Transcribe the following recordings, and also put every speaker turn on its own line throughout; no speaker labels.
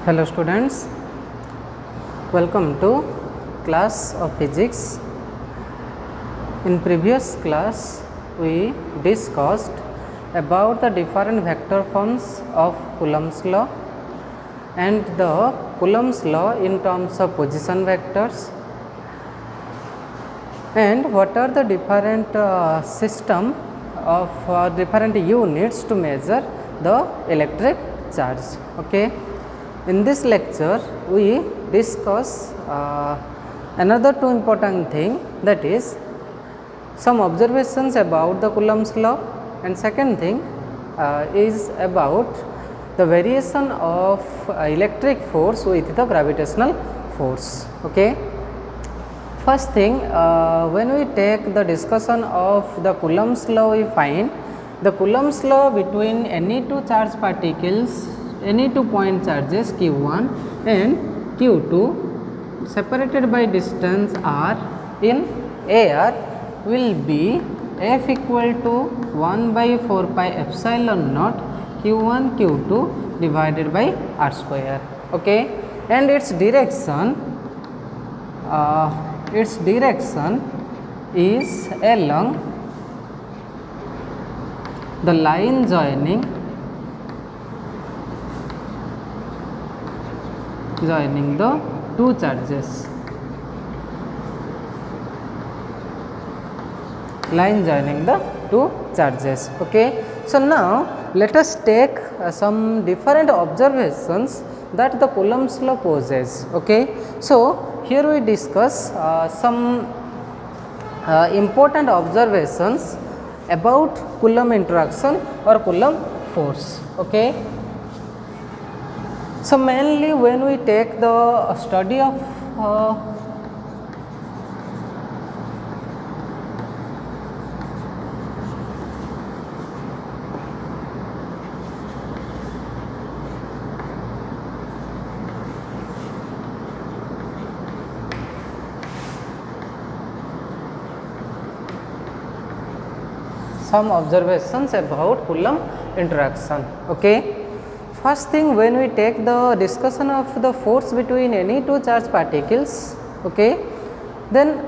Hello students, welcome to class of physics. In previous class we discussed about the different vector forms of Coulomb's law and the Coulomb's law in terms of position vectors and what are the different system of different units to measure the electric charge. Okay. In this lecture we discuss another two important thing, that is some observations about the Coulomb's law, and second thing is about the variation of electric force with the gravitational force. Okay. First thing, when we take the discussion of the Coulomb's law, we find the Coulomb's law between any two charge particles, any two point charges q1 and q2 separated by distance r in air will be F equal to 1 by 4 pi epsilon naught q1 q2 divided by r square. Okay. And its direction is along the line joining the two charges, Okay. So now let us take some different observations that the Coulomb's law poses. Okay. So here we discuss some important observations about Coulomb interaction or Coulomb force. Okay. So mainly when we take the study of some observations about Coulomb interaction. Okay. First thing, when we take the discussion of the force between any two charged particles, okay, then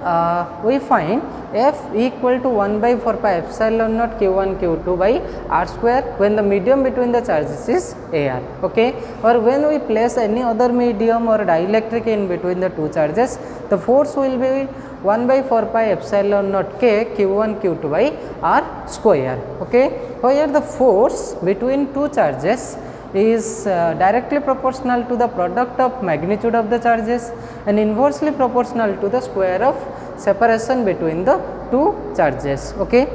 we find F equal to 1 by 4 pi epsilon naught q1 q2 by r square when the medium between the charges is air. Okay. Or when we place any other medium or dielectric in between the two charges, the force will be 1 by 4 pi epsilon naught k q1 q2 by r square. Okay. Where the force between two charges is directly proportional to the product of magnitude of the charges and inversely proportional to the square of separation between the two charges. Okay.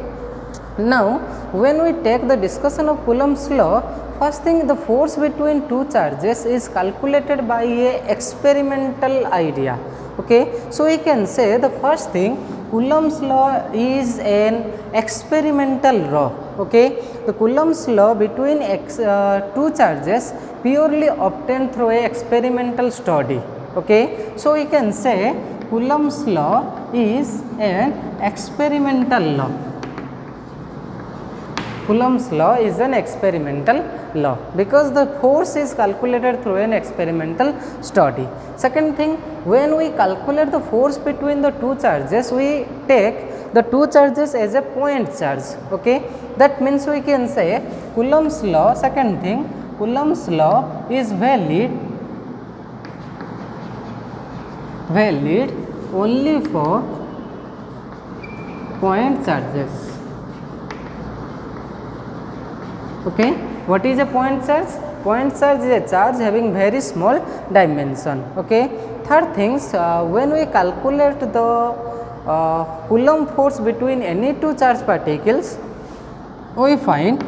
Now when we take the discussion of Coulomb's law, first thing, the force between two charges is calculated by a experimental idea. Okay. So we can say the first thing, Coulomb's law is an experimental law. Okay. The Coulomb's law between two charges purely obtained through a experimental study. Okay. So we can say Coulomb's law is an experimental law. Coulomb's law is an experimental law because the force is calculated through an experimental study. Second thing, when we calculate the force between the two charges, we take the two charges as a point charge. Okay. That means we can say Coulomb's law, second thing, Coulomb's law is valid only for point charges. Okay. What is a point charge? Point charge is a charge having very small dimension. Okay. Third things, when we calculate the Coulomb force between any two charged particles, we find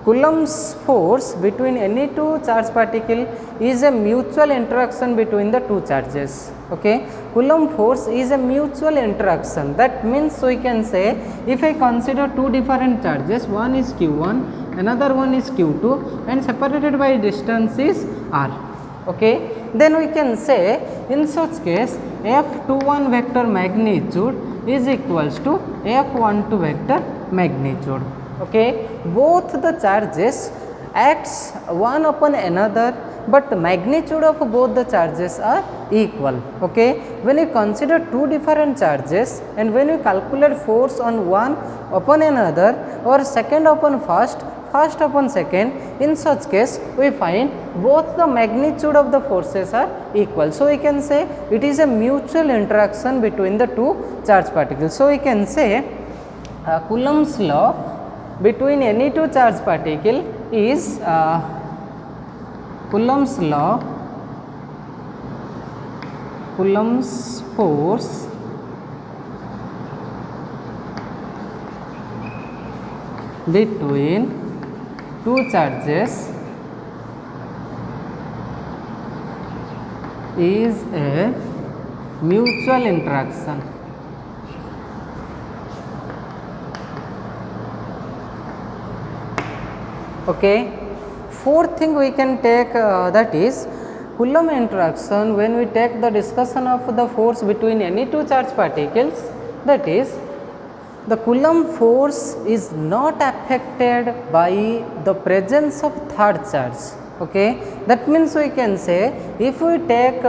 Coulomb's force between any two charged particle is a mutual interaction between the two charges. Okay. Coulomb force is a mutual interaction. That means we can say if I consider two different charges, one is q1, another one is q2 and separated by distance is r. Okay. Then we can say in such case F21 vector magnitude is equals to F12 vector magnitude. Okay. Both the charges acts one upon another but the magnitude of both the charges are equal. Okay, when you consider two different charges and when you calculate force on one upon another or second upon first, first upon second, in such case we find both the magnitude of the forces are equal. So we can say it is a mutual interaction between the two charge particles. So we can say Coulomb's law between any two charge particle is Coulomb's law, Coulomb's force between two charges is a mutual interaction. Okay. Fourth thing we can take that is Coulomb interaction when we take the discussion of the force between any two charge particles, that is the Coulomb force is not affected by the presence of third charge. Okay. That means we can say if we take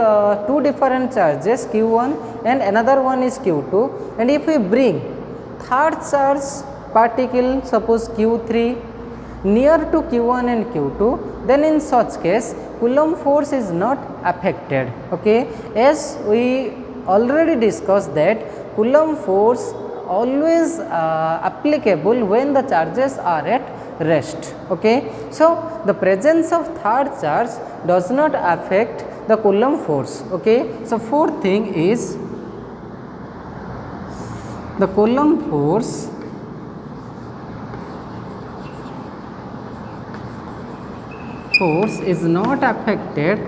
two different charges Q1 and another one is Q2, and if we bring third charge particle suppose Q3 near to Q1 and Q2, then in such case Coulomb force is not affected. Okay. As we already discussed that Coulomb force always applicable when the charges are at rest. Okay. So the presence of third charge does not affect the Coulomb force. Okay. So fourth thing is the Coulomb force is not affected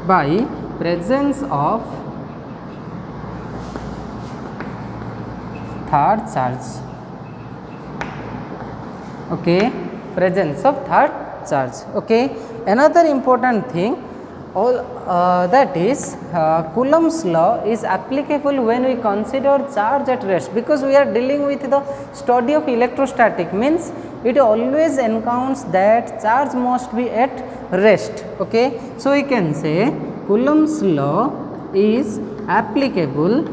by presence of third charge. Okay, presence of third charge. Okay, another important thing that is Coulomb's law is applicable when we consider charge at rest, because we are dealing with the study of electrostatic, means it always encounters that charge must be at rest. Okay. So we can say Coulomb's law is applicable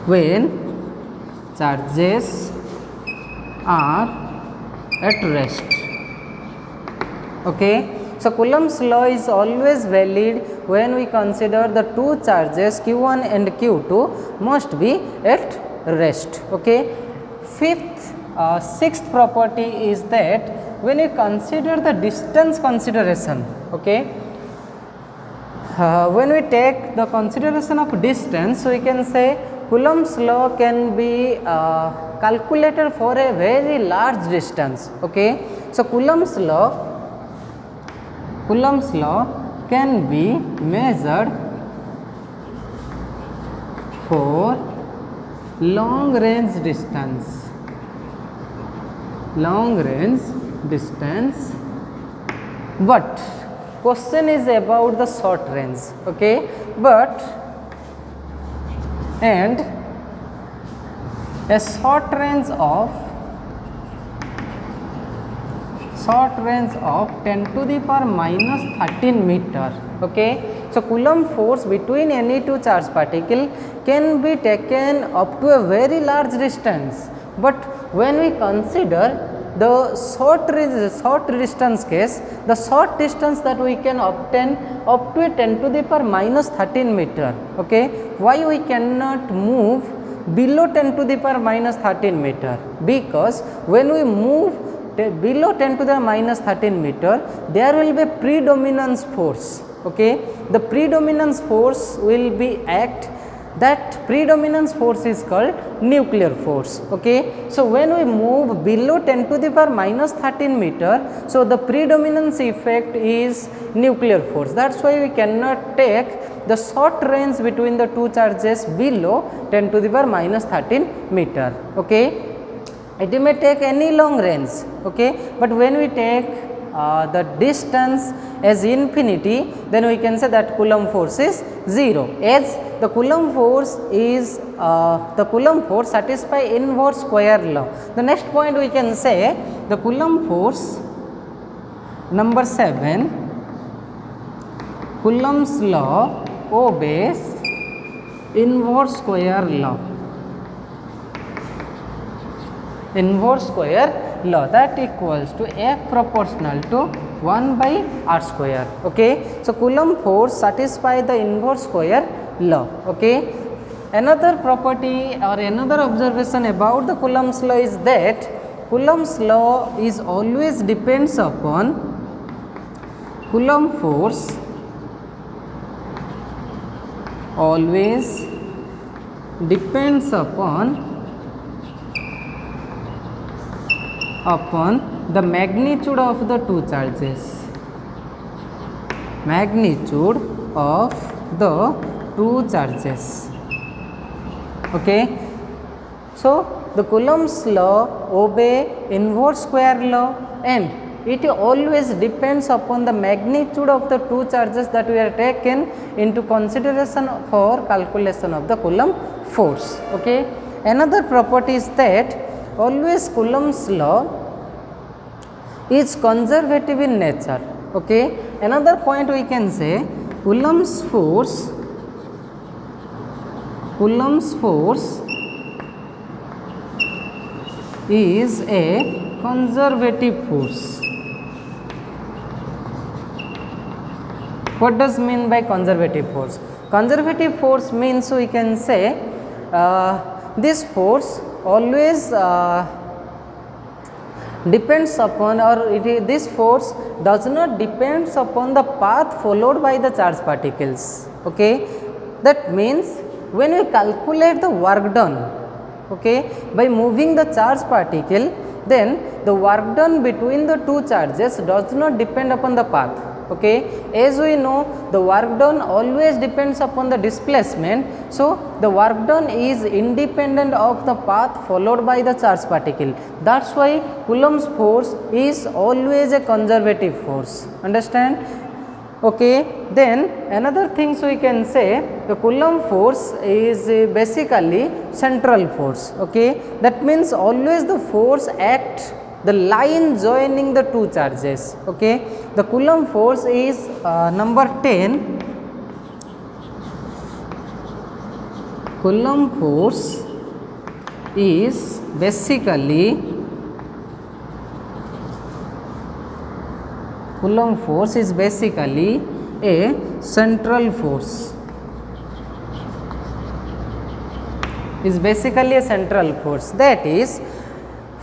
when charges are at rest. Okay. So Coulomb's law is always valid when we consider the two charges Q1 and Q2 must be at rest. Okay. Sixth property is that when you consider the distance consideration, okay, when we take the consideration of distance, we can say Coulomb's law can be calculated for a very large distance. Okay. So Coulomb's law can be measured for long range distance. But question is about the short range. Okay. But and a short range of 10 to the power minus 13 meter. Okay. So Coulomb force between any two charge particle can be taken up to a very large distance, but when we consider the short distance case, the short distance that we can obtain up to a 10 to the power minus 13 meter. Okay. Why we cannot move below 10 to the power minus 13 meter? Because when we move below 10 to the minus 13 meter, there will be predominance force. Okay. The predominance force will be act, that predominance force is called nuclear force. Okay. So when we move below 10 to the power minus 13 meter, so the predominance effect is nuclear force. That is why we cannot take the short range between the two charges below 10 to the power minus 13 meter. Okay. It may take any long range. Okay. But when we take the distance as infinity, then we can say that Coulomb force is 0, as the Coulomb force is the Coulomb force satisfy inverse square law. The next point we can say the Coulomb force number 7, Coulomb's law obeys inverse square law. Inverse square law, that equals to F proportional to 1 by r square. Okay. So, Coulomb force satisfy the inverse square law. Okay. Another property or another observation about the Coulomb's law is that Coulomb's law is always depends upon Coulomb force always depends upon the magnitude of the two charges. Magnitude of the two charges. Okay. So, the Coulomb's law obey inverse square law and it always depends upon the magnitude of the two charges that we are taken into consideration for calculation of the Coulomb force. Okay. Another property is that always Coulomb's law is conservative in nature. Okay. Another point we can say Coulomb's force is a conservative force. What does mean by conservative force? Conservative force means we can say this force always depends upon this force does not depends upon the path followed by the charged particles. Okay. That means when we calculate the work done, okay, by moving the charged particle, then the work done between the two charges does not depend upon the path. Okay. As we know, the work done always depends upon the displacement. So, the work done is independent of the path followed by the charged particle. That is why Coulomb's force is always a conservative force. Understand? Okay. Then another things we can say the Coulomb force is basically central force. Okay. That means always the force acts the line joining the two charges. Okay. The Coulomb force is number 10. Coulomb force is basically a central force. Is basically a central force, that is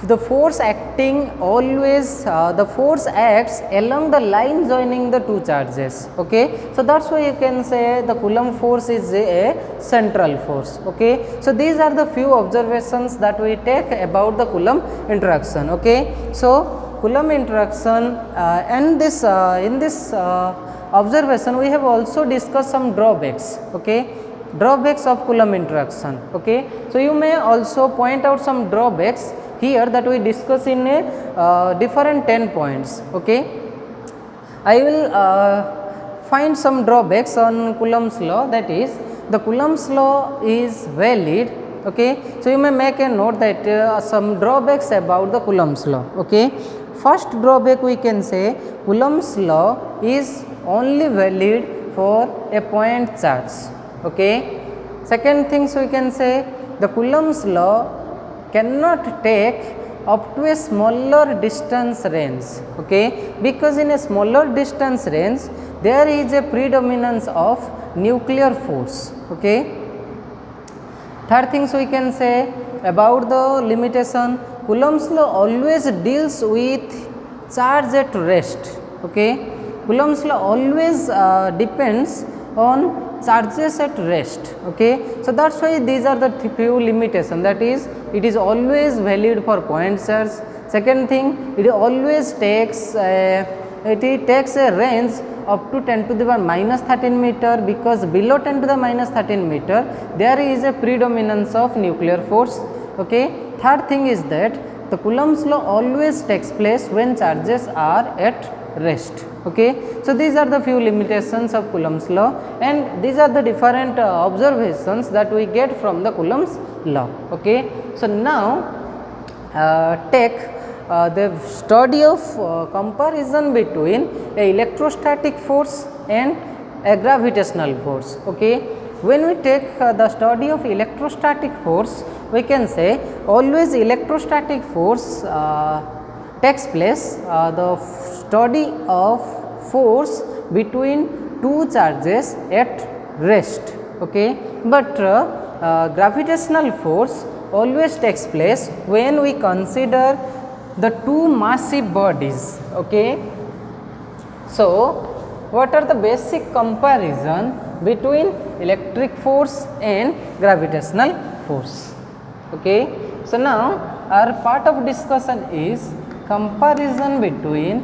the force acting always the force acts along the line joining the two charges. Okay. So, that is why you can say the Coulomb force is a central force. Okay. So, these are the few observations that we take about the Coulomb interaction. Okay. So, Coulomb interaction and this in this observation we have also discussed some drawbacks. Okay. Drawbacks of Coulomb interaction. Okay. So, you may also point out some drawbacks here that we discuss in a different 10 points. Okay. I will find some drawbacks on Coulomb's law, that is the Coulomb's law is valid. Okay. So, you may make a note that some drawbacks about the Coulomb's law. Okay. First drawback we can say Coulomb's law is only valid for a point charge. Okay. Second things we can say the Coulomb's law cannot take up to a smaller distance range. Okay. Because in a smaller distance range there is a predominance of nuclear force. Okay. Third things we can say about the limitation, Coulomb's law always deals with charge at rest. Okay. Coulomb's law always depends on charges at rest. Okay. So, that is why these are the few limitations, that is it is always valid for point charge. Second thing, it always takes a range up to 10 to the power minus 13 meter, because below 10 to the minus 13 meter there is a predominance of nuclear force. Okay. Third thing is that the Coulomb's law always takes place when charges are at rest. Okay, so these are the few limitations of Coulomb's law, and these are the different observations that we get from the Coulomb's law. Okay, so now take the study of comparison between a electrostatic force and a gravitational force. Okay, when we take the study of electrostatic force, we can say always electrostatic force takes place, the study of force between two charges at rest. Okay, but gravitational force always takes place when we consider the two massive bodies. Okay, so what are the basic comparison between electric force and gravitational force? Okay, so now our part of discussion is comparison between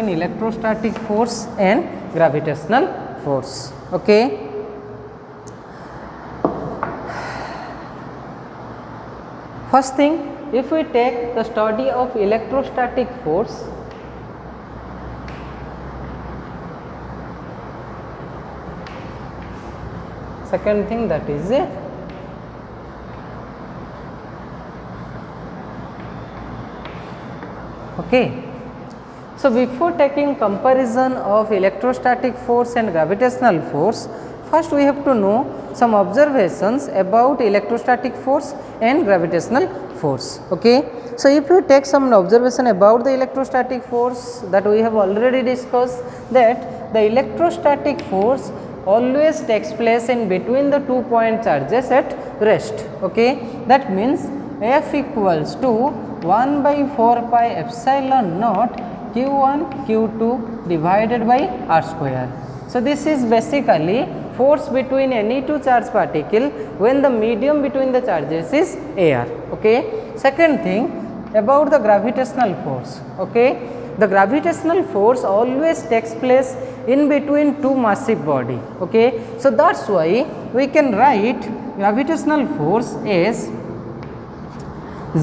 electrostatic force and gravitational force. Okay. First thing, if we take the study of electrostatic force, second thing, that is okay. So before taking comparison of electrostatic force and gravitational force, first we have to know some observations about electrostatic force and gravitational force. Okay, so if you take some observation about the electrostatic force, that we have already discussed, that the electrostatic force always takes place in between the 2 point charges at rest. Okay, that means F equals to 1 by 4 pi epsilon naught q1 q2 divided by r square. So this is basically force between any two charge particle when the medium between the charges is air. Okay. Second thing, about the gravitational force. Okay, the gravitational force always takes place in between two massive body. Okay, so that's why we can write gravitational force as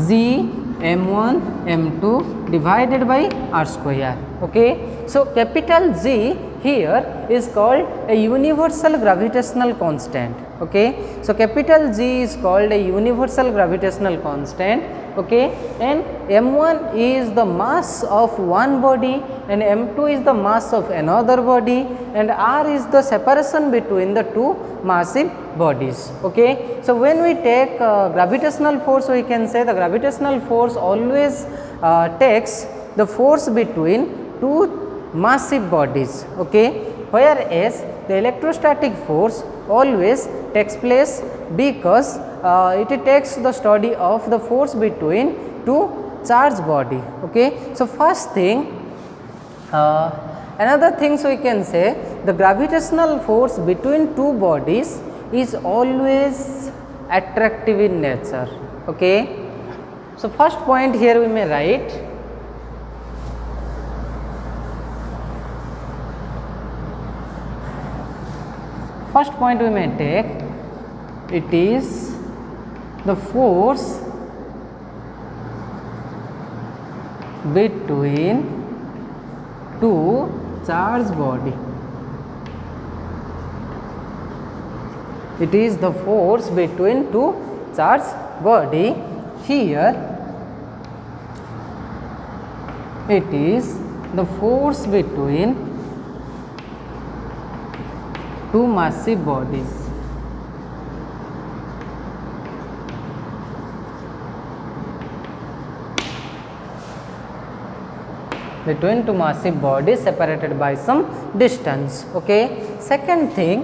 G m1 m2 divided by r square. Okay, so capital G here is called a universal gravitational constant. Okay, so capital G is called a universal gravitational constant. Okay, and m1 is the mass of one body and m2 is the mass of another body, and r is the separation between the two massive bodies. Okay, so when we take gravitational force, we can say the gravitational force always takes the force between two massive bodies. Okay, whereas the electrostatic force always takes place because it takes the study of the force between two charged body. Okay, so first thing, another things we can say, the gravitational force between two bodies is always attractive in nature. Okay, so first point here we may write, first point we may take, it is the force between two charged body. It is the force between two charged body. Here it is the force between two massive bodies. Between two massive bodies separated by some distance. Okay. Second thing,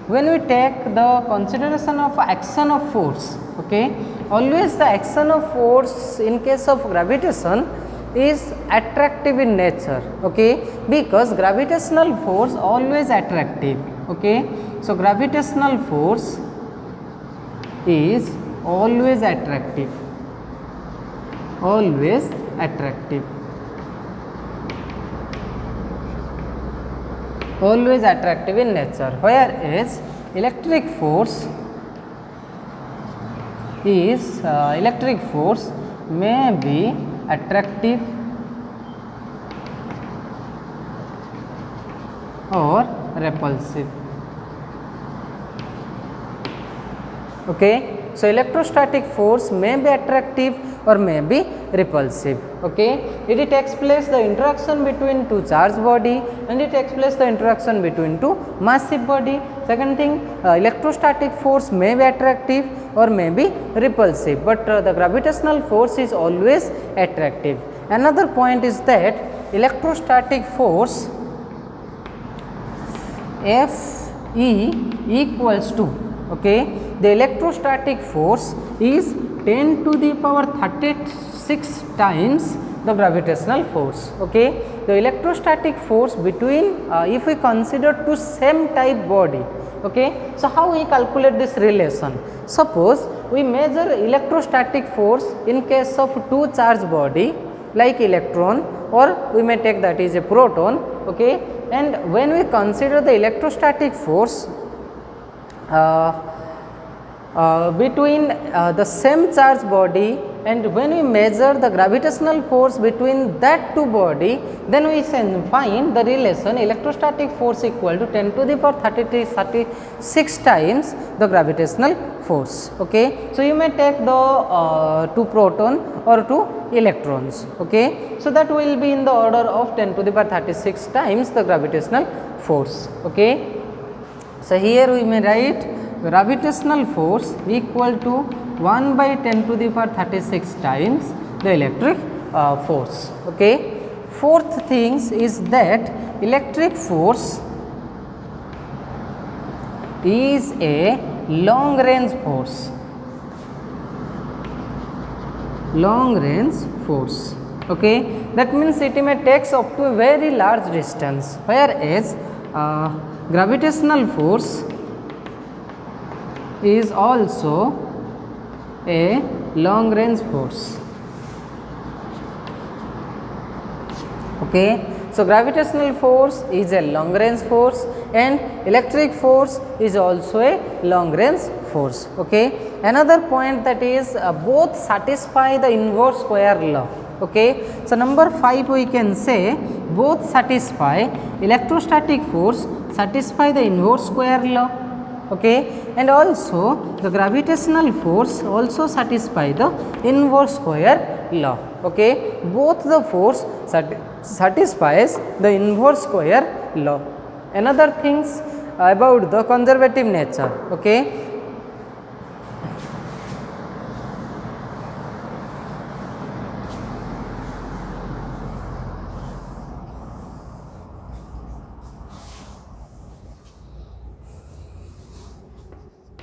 when we take the consideration of action of force, okay, always the action of force in case of gravitation is attractive in nature. Okay, because gravitational force always attractive. Okay, so gravitational force is always attractive, always attractive, always attractive in nature, whereas electric force may be attractive or repulsive. Okay, so electrostatic force may be attractive or may be repulsive. Okay, it takes place the interaction between two charged body, and it takes place the interaction between two massive body. Second thing, electrostatic force may be attractive or may be repulsive, but the gravitational force is always attractive. Another point is that electrostatic force Fe equals to, okay, the electrostatic force is 10 to the power 36 times the gravitational force. Okay, the electrostatic force between if we consider two same type body. Okay, so how we calculate this relation? Suppose we measure electrostatic force in case of two charged body like electron, or we may take that is a proton. Okay, and when we consider the electrostatic force between the same charged body, and when we measure the gravitational force between that two body, then we can find the relation electrostatic force equal to 10 to the power 36 times the gravitational force. Okay, so you may take the two proton or two electrons. Okay, so that will be in the order of 10 to the power 36 times the gravitational force. Okay, so here we may write gravitational force equal to 1 by 10 to the power 36 times the electric force. Okay. Fourth thing is that electric force is a long range force. Long range force. Okay. That means it may take up to a very large distance, whereas gravitational force is also a long range force. Okay, so gravitational force is a long range force and electric force is also a long range force. Okay, another point that is both satisfy the inverse square law. Okay, so number 5 we can say both satisfy electrostatic force, satisfy the inverse square law. Okay, and also the gravitational force also satisfy the inverse square law. Okay, both the force satisfies the inverse square law. Another things about the conservative nature. Okay,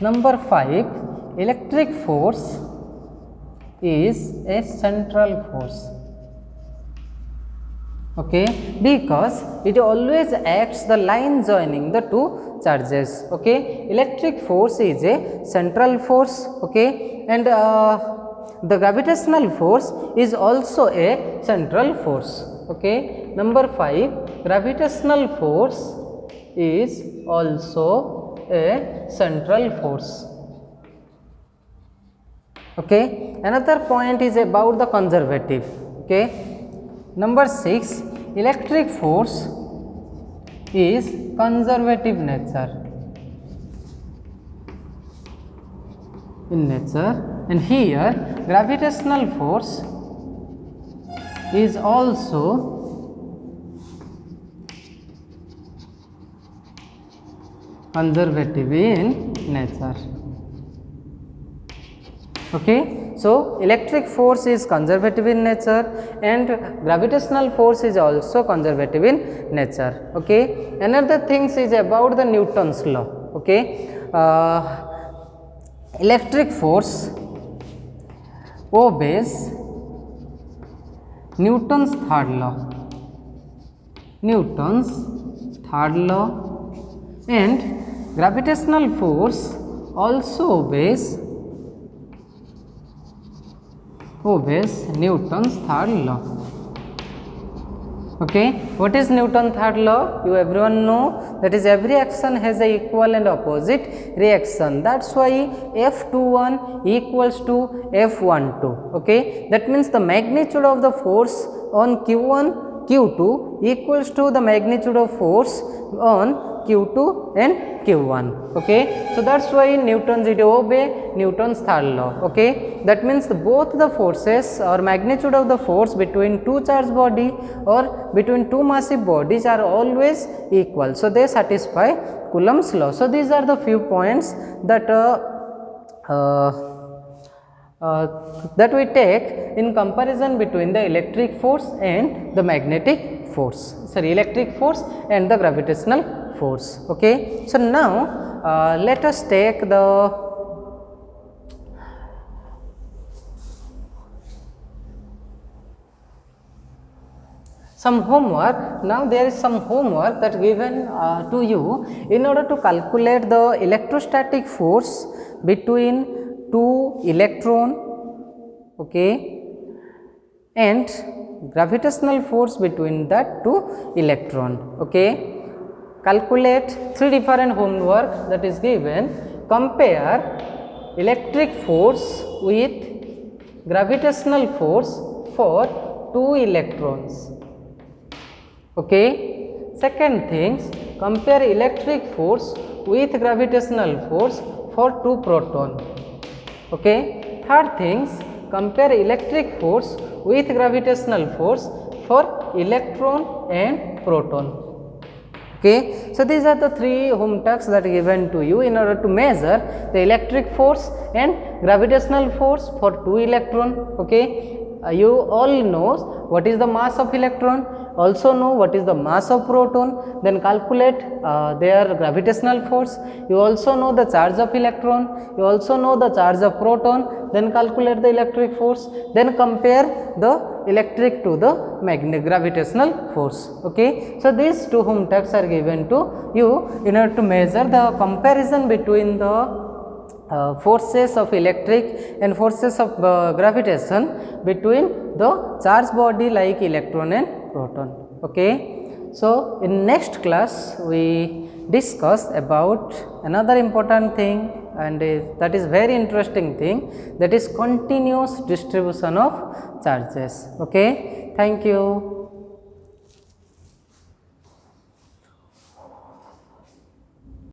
number 5, electric force is a central force. Okay, because it always acts the line joining the two charges. Okay, electric force is a central force. Okay, and the gravitational force is also a central force. Okay, number 5, gravitational force is also a central force. Okay, another point is about the conservative. Okay, number 6, electric force is conservative nature in nature, and here gravitational force is also conservative in nature. Okay, so electric force is conservative in nature and gravitational force is also conservative in nature. Okay, another things is about the Newton's law. Okay, electric force obeys Newton's third law. Newton's third law, and gravitational force also obeys Newton's third law. Okay, what is Newton's third law? You everyone know, that is every action has a equal and opposite reaction. That's why F21 equals to F12. Okay, that means the magnitude of the force on Q1 Q2 equals to the magnitude of force on Q2 and Q1. Okay, so that's why Newton's it obey Newton's third law. Okay, that means both the forces or magnitude of the force between two charged body or between two massive bodies are always equal. So they satisfy Coulomb's law. So these are the few points that that we take in comparison between the electric force and the magnetic force, sorry, electric force and the gravitational force. Okay, so now let us take the some homework. Now there is some homework that given to you in order to calculate the electrostatic force between two electron, okay, and gravitational force between that two electron. Okay, calculate three different homework that is given. Compare electric force with gravitational force for two electrons. Okay, second things, compare electric force with gravitational force for two proton. Okay, third things, compare electric force with gravitational force for electron and proton. Okay, so these are the three home tasks that are given to you in order to measure the electric force and gravitational force for two electron. Okay, you all knows what is the mass of electron, also know what is the mass of proton, then calculate their gravitational force. You also know the charge of electron, you also know the charge of proton, then calculate the electric force, then compare the electric to the magnetic gravitational force. Okay, so these two home tasks are given to you in order to measure the comparison between the forces of electric and forces of gravitation between the charged body like electron and proton. Okay, so in next class we discuss about another important thing, and that is very interesting thing, that is continuous distribution of charges. Okay, thank you.